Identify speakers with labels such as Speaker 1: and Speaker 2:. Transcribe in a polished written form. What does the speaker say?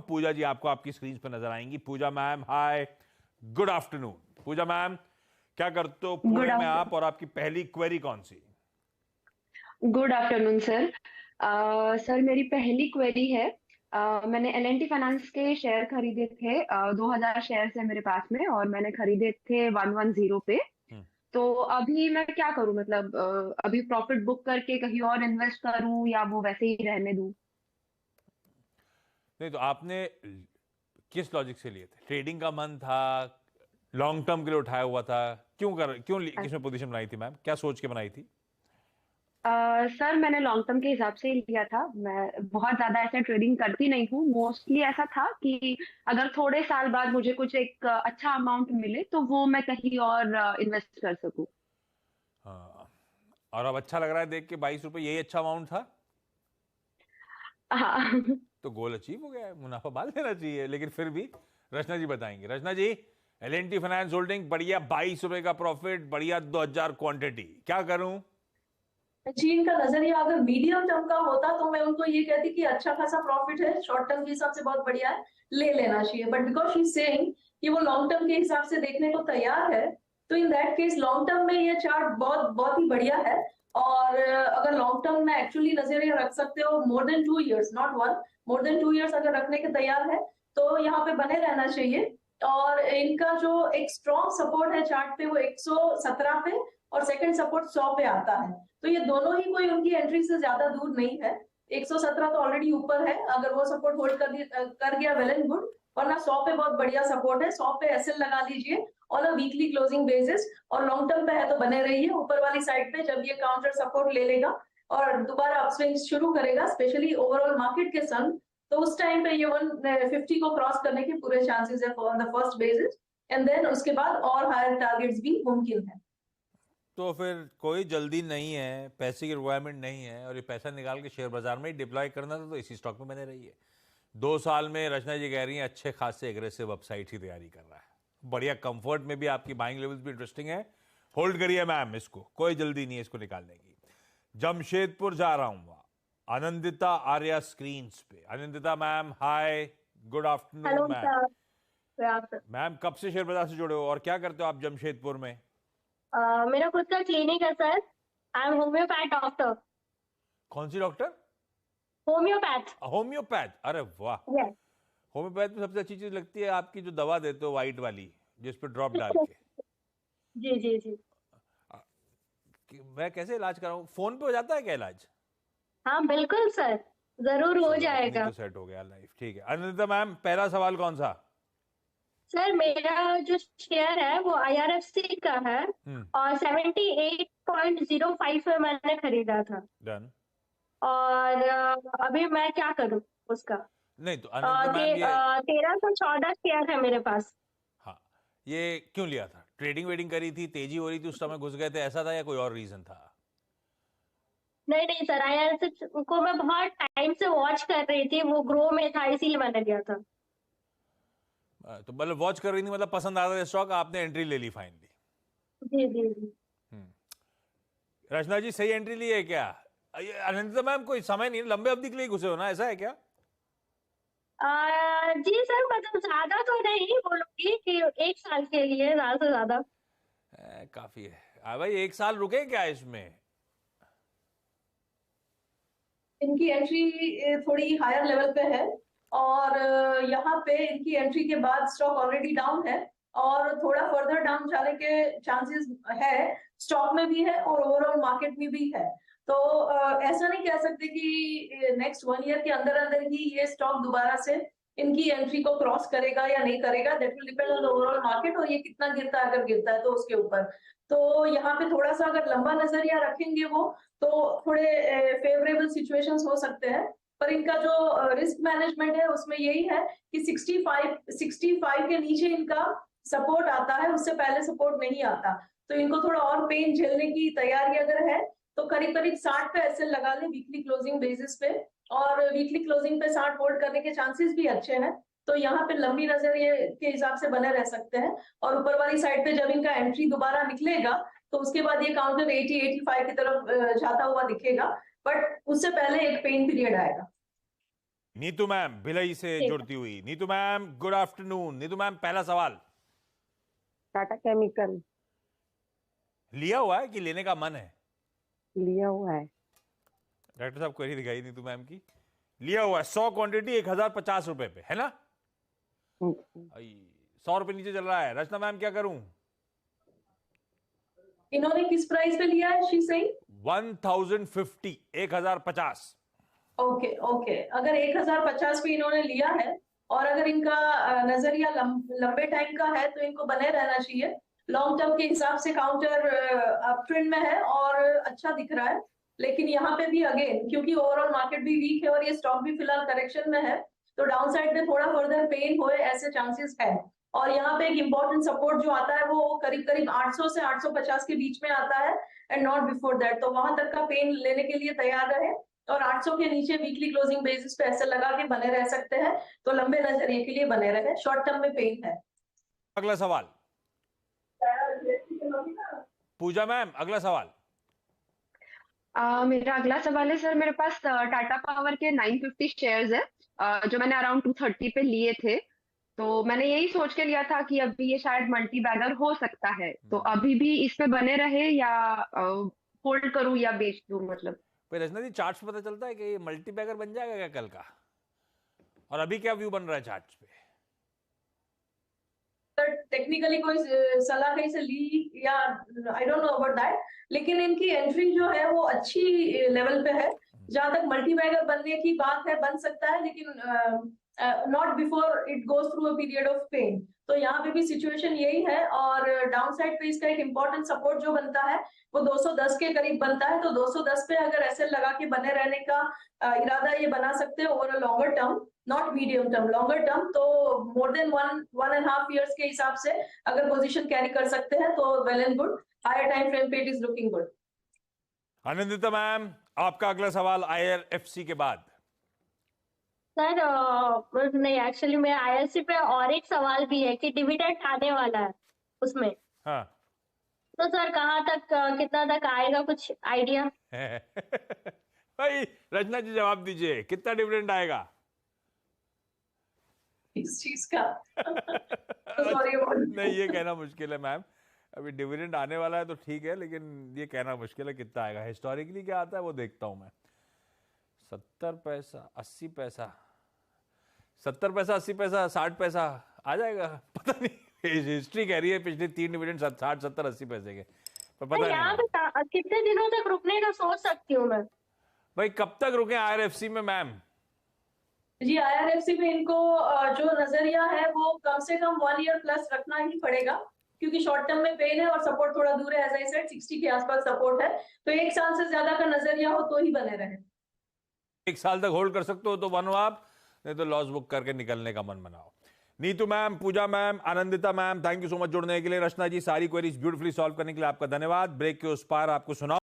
Speaker 1: पूजा जी आपको आपकी स्क्रीन पर नजर आएंगी। पूजा मैम हाय, गुड आफ्टरनून। पूजा मैम क्या करते हो पुणे में आप, और आपकी पहली क्वेरी कौन सी?
Speaker 2: Good afternoon sir. सर मेरी पहली क्वेरी है। मैंने एल एंड टी फाइनेंस के शेयर खरीदे थे। 2000 शेयर है मेरे पास में और मैंने खरीदे थे 110 पे।
Speaker 1: हम्म,
Speaker 2: तो अभी मैं क्या करूं, मतलब अभी प्रॉफिट बुक करके कहीं और इन्वेस्ट करूं या वो वैसे ही रहने दूं?
Speaker 1: नहीं तो आपने किस लॉजिक से लिए थे? ट्रेडिंग का मन था, लॉन्ग टर्म के लिए उठाया हुआ था? क्यों किसमें पोजीशन बनाई थी मैम, क्या सोच के बनाई थी?
Speaker 2: सर मैंने लॉन्ग टर्म के हिसाब से ही लिया था। मैं बहुत ज्यादा ऐसा ट्रेडिंग करती नहीं हूँ। मोस्टली ऐसा था कि अगर थोड़े साल बाद मुझे कुछ एक अच्छा अमाउंट मिले तो वो मैं कहीं और इन्वेस्ट कर सकूं।
Speaker 1: हाँ, और अब अच्छा लग रहा है देख के, 22 रुपए यही अच्छा अमाउंट था?
Speaker 2: हाँ।
Speaker 1: तो गोल अचीव हो गया है, मुनाफा बाल लेना चाहिए। लेकिन फिर भी रचना जी बताएंगे। Rachna ji, L and T finance holding बढ़िया 22 रुपए का प्रॉफिट, बढ़िया 2000 क्वांटिटी, क्या करूं?
Speaker 3: चीन का नजरिया अगर मीडियम टर्म का होता तो मैं उनको ये कहती कि अच्छा खासा प्रॉफिट है, शॉर्ट टर्म के हिसाब से बहुत बढ़िया है, ले लेना चाहिए। बट बिकॉज शी सेइंग कि वो लॉन्ग टर्म के हिसाब से देखने को तैयार है, तो in that case long term में ये चार्ट बहुत बहुत ही बढ़िया है। और अगर लॉन्ग टर्म में एक्चुअली नजरिया रख सकते हो, more than 2 years, not one, more than 2 years अगर रखने के तैयार है तो यहाँ पे बने रहना चाहिए। और इनका जो एक स्ट्रॉन्ग सपोर्ट है चार्ट पे वो 117 पे और सेकंड सपोर्ट 100 पे आता है। तो ये दोनों ही कोई उनकी एंट्री से ज्यादा दूर नहीं है। 117 तो ऑलरेडी ऊपर है, अगर वो सपोर्ट होल्ड कर गया वेल एंड गुड, वरना 100 पे बहुत बढ़िया सपोर्ट है। 100 पे एसएल लगा लीजिए on a weekly closing basis, और लॉन्ग टर्म पे है तो बने रहिए ऊपर वाली साइड पे। जब ये काउंटर सपोर्ट ले लेगा और दोबारा अपस्विंग शुरू करेगा, स्पेशली ओवरऑल मार्केट के संग, तो उस टाइम पे ये 150 को क्रॉस करने के पूरे चांसेस है on the first basis. And then उसके बाद और हायर टारगेट्स भी मुमकिन है।
Speaker 1: तो फिर कोई जल्दी नहीं है, पैसे की रिक्वायरमेंट नहीं है, और ये पैसा निकाल के शेयर बाजार में ही डिप्लॉय करना था, तो इसी स्टॉक में बने रहिए। 2 साल में रचना जी कह रही हैं अच्छे खासे एग्रेसिव अपसाइड की तैयारी कर रहा है, बढ़िया कंफर्ट में भी, आपकी बाइंग लेवल्स भी इंटरेस्टिंग है। होल्ड करिए मैम इसको, कोई जल्दी नहीं है इसको निकालने की। जमशेदपुर जा रहा हूं, आनंदिता आर्या स्क्रीन पे। Anandita ma'am hi, good afternoon
Speaker 4: hello
Speaker 1: ma'am.
Speaker 4: Sir. Sir,
Speaker 1: ma'am कब से शेयर बाजार से जुड़े हो और क्या करते हो आप जमशेदपुर में?
Speaker 4: मेरा खुद का क्लिनिक है sir. I am homeopath doctor.
Speaker 1: कौन सी डॉक्टर?
Speaker 4: होम्योपैथ।
Speaker 1: होम्योपैथ, अरे वाह।
Speaker 4: यस।
Speaker 1: होम्योपैथ में सबसे अच्छी चीज लगती है आपकी जो दवा देते हो व्हाइट वाली, जिस पे ड्रॉप डाल के।
Speaker 4: जी जी जी।
Speaker 1: मैं कैसे इलाज कराऊं, फोन पे हो जाता है क्या इलाज?
Speaker 4: हाँ बिल्कुल सर, जरूर हो
Speaker 1: चलो अपनी
Speaker 4: जाएगा।
Speaker 1: तो सेट हो गया लाइफ, ठीक है। अनिता मैम पहला सवाल कौन सा?
Speaker 4: सर मेरा जो शेयर है वो आईआरएफसी का है
Speaker 1: हम्म,
Speaker 4: और 78.05 में मैंने खरीदा था।
Speaker 1: डन।
Speaker 4: और अभी मैं क्या करूँ उसका?
Speaker 1: नहीं तो अनिता मैम ये,
Speaker 4: 1314 शेयर है मेरे पास।
Speaker 1: हाँ, ये क्यों लिया था? ट्रेडिंग वेडिंग करी थी, तेजी हो रही थी उस समय घुस गए थे, ऐसा था या कोई और रीजन था?
Speaker 4: नहीं नहीं सर, आईआरएफसी को मैं बहुत टाइम से वॉच कर रही थी, वो ग्रो में था इसीलिए मैंने लिया था।
Speaker 1: तो मतलब वॉच कर रही थी, मतलब पसंद आ रहा था स्टॉक, आपने एंट्री ले ली फाइनली?
Speaker 4: जी जी जी।
Speaker 1: रचना जी सही एंट्री ली है क्या? अनिता मैम कोई समय नहीं, लंबे अवधि के लिए घुसे हो ना, ऐसा है क्या?
Speaker 4: जी सर, मतलब ज्यादा तो नहीं बोलूंगी कि 1 साल के लिए, ज्यादा से ज्यादा।
Speaker 1: काफी है। भाई 1 साल रुके क्या इसमें?
Speaker 3: इनकी एंट्री थोड़ी हायर लेवल पे है, और यहाँ पे इनकी एंट्री के बाद स्टॉक ऑलरेडी डाउन है और थोड़ा फर्दर डाउन जाने के चांसेस है, स्टॉक में भी है और ओवरऑल मार्केट में भी है। तो ऐसा नहीं कह सकते कि नेक्स्ट 1 ईयर के अंदर अंदर ही ये स्टॉक दोबारा से इनकी एंट्री को क्रॉस करेगा या नहीं करेगा। That will depend on the overall market और ये कितना गिरता है, अगर गिरता है तो उसके ऊपर। तो यहाँ पे थोड़ा सा अगर लंबा नजरिया रखेंगे वो, तो थोड़े फेवरेबल सिचुएशंस हो सकते हैं। पर इनका जो रिस्क मैनेजमेंट है उसमें यही है कि 65 के नीचे इनका सपोर्ट आता है, उससे पहले सपोर्ट नहीं आता। तो इनको थोड़ा और पेन झेलने की तैयारी अगर है तो करीब करीब 60 पे एसएल लगा ले वीकली क्लोजिंग बेसिस पे, और वीकली क्लोजिंग पे 60 होल्ड करने के चांसेस भी अच्छे हैं। तो यहाँ पे लंबी नजर ये के हिसाब से बने रह सकते हैं। और ऊपर वाली साइड पे जब इनका एंट्री दोबारा निकलेगा तो उसके बाद ये काउंटर 80-85 की तरफ जाता हुआ दिखेगा, बट उससे पहले एक पेन पीरियड आएगा।
Speaker 1: नीतू मैम भिलाई से
Speaker 4: ठीक।
Speaker 1: जुड़ती हुई। Neetu ma'am good afternoon. Neetu ma'am पहला सवाल,
Speaker 5: टाटा केमिकल
Speaker 1: लिया हुआ है कि लेने का मन है?
Speaker 5: लिया हुआ है।
Speaker 1: डॉक्टर साहब क्वेरी दिखाई नीतू मैम की। लिया हुआ है 100 क्वांटिटी 1050 रुपए पे, है ना? 100 रुपए नीचे चल रहा है। रचना मैम क्या करूं?
Speaker 3: इन्होंने किस प्राइस पे लिया है शी सेइंग?
Speaker 1: 1050 1050।
Speaker 3: ओके ओके, अगर 1050 पे इन्होंने लिया है और अगर इनका नजरिया लंबे टाइम का है तो इनको बने रहना चाहिए। लॉन्ग टर्म के हिसाब से काउंटर अप ट्रेंड में है और अच्छा दिख रहा है, लेकिन यहाँ पे भी अगेन क्योंकि ओवरऑल मार्केट भी वीक है और ये स्टॉक भी फिलहाल करेक्शन में है, तो डाउन साइड में थोड़ा फर्दर पेन होए ऐसे चांसेस है। और यहाँ पे एक इंपॉर्टेंट सपोर्ट जो आता है वो करीब करीब 800 से 850 के बीच में आता है एंड नॉट बिफोर दैट, तो वहां तक का पेन लेने के लिए तैयार रहे और 800 के नीचे वीकली क्लोजिंग बेसिस पे ऐसे लगा के बने रह सकते हैं, तो लंबे नजरिए के लिए बने रहे। शॉर्ट टर्म में पेन है।
Speaker 1: अगला सवाल पूजा मैम, अगला सवाल।
Speaker 2: मेरा अगला सवाल है सर, मेरे पास टाटा पावर के 950 शेयर्स है, जो मैंने अराउंड 230 पे लिए थे। तो मैंने यही सोच के लिया था कि अभी ये शायद मल्टी बैगर हो सकता है, तो अभी भी इस पे बने रहे या होल्ड करूं या बेच दूं मतलब?
Speaker 1: भाई रचना जी चार्ट पता चलता है कि ये मल्टी बैगर बन जाएगा क्या कल का? और अभी क्या व्यू बन रहा है चार्ट पे?
Speaker 3: टेक्निकली कोई सलाह कहीं से ली या I don't know about that, लेकिन इनकी एंट्री जो है वो अच्छी लेवल पे है। जहां तक मल्टी बैगर बनने की बात है बन सकता है, लेकिन not before it goes through a period of pain. तो यहाँ पे भी सिचुएशन यही है और डाउन साइड पे इसका एक इंपॉर्टेंट सपोर्ट जो बनता है वो 210 के करीब बनता है, तो 210 पे अगर ऐसे लगा के बने रहने का इरादा ये बना सकते हैं over a longer term, not medium term, longer term. तो मोर देन 1.5 ईयर्स के हिसाब से अगर पोजीशन कैरी कर सकते हैं तो well and good. Higher time frame पे it is looking good.
Speaker 1: Anandita ma'am आपका अगला सवाल IRFC के बाद।
Speaker 4: सर नहीं, एक्चुअली मेरा IRC पे और एक सवाल भी है कि डिविडेंड आने वाला है उसमें,
Speaker 1: हाँ
Speaker 4: तो सर कहाँ तक कितना तक आएगा, कुछ आइडिया?
Speaker 1: भाई रचना जी जवाब दीजिए, कितना डिविडेंड आएगा?
Speaker 3: इस चीज का सॉरी
Speaker 1: नहीं ये कहना मुश्किल है मैम, अभी डिविडेंड आने वाला है तो ठीक है, लेकिन ये कहना मुश्किल है कितना आएगा। हिस्टोरिकली क्या आता है वो देखता हूं मैं। 70 पैसा 80 पैसा 70 पैसा 80 पैसा 60 पैसा आ जाएगा, पता नहीं। हिस्ट्री कह रही है पिछले 3 डिविडेंड 60 70 80 पैसे के, पर पता
Speaker 4: यहाँ
Speaker 1: नहीं
Speaker 4: पे कितने दिनों तक रुकने का सोच सकती हूँ मैं?
Speaker 1: भाई कब तक रुके IRFC में मैम?
Speaker 3: जी, IRFC में इनको जो नजरिया है वो कम से कम 1 ईयर प्लस रखना ही पड़ेगा, क्योंकि शॉर्ट टर्म में पेन है और सपोर्ट थोड़ा दूर है। एज आई सेड 60 के आसपास सपोर्ट है, तो 1 साल से ज्यादा का नजरिया हो तो ही बने रहे।
Speaker 1: 1 साल तक होल्ड कर सकते हो तो बनो आप, नहीं तो लॉस बुक करके निकलने का मन बनाओ। Neetu ma'am, Pooja ma'am, Anandita ma'am, thank you so much जुड़ने के लिए। रचना जी सारी क्वेरीज ब्यूटीफुली सॉल्व करने के लिए आपका धन्यवाद। ब्रेक के उस पार आपको सुनाओ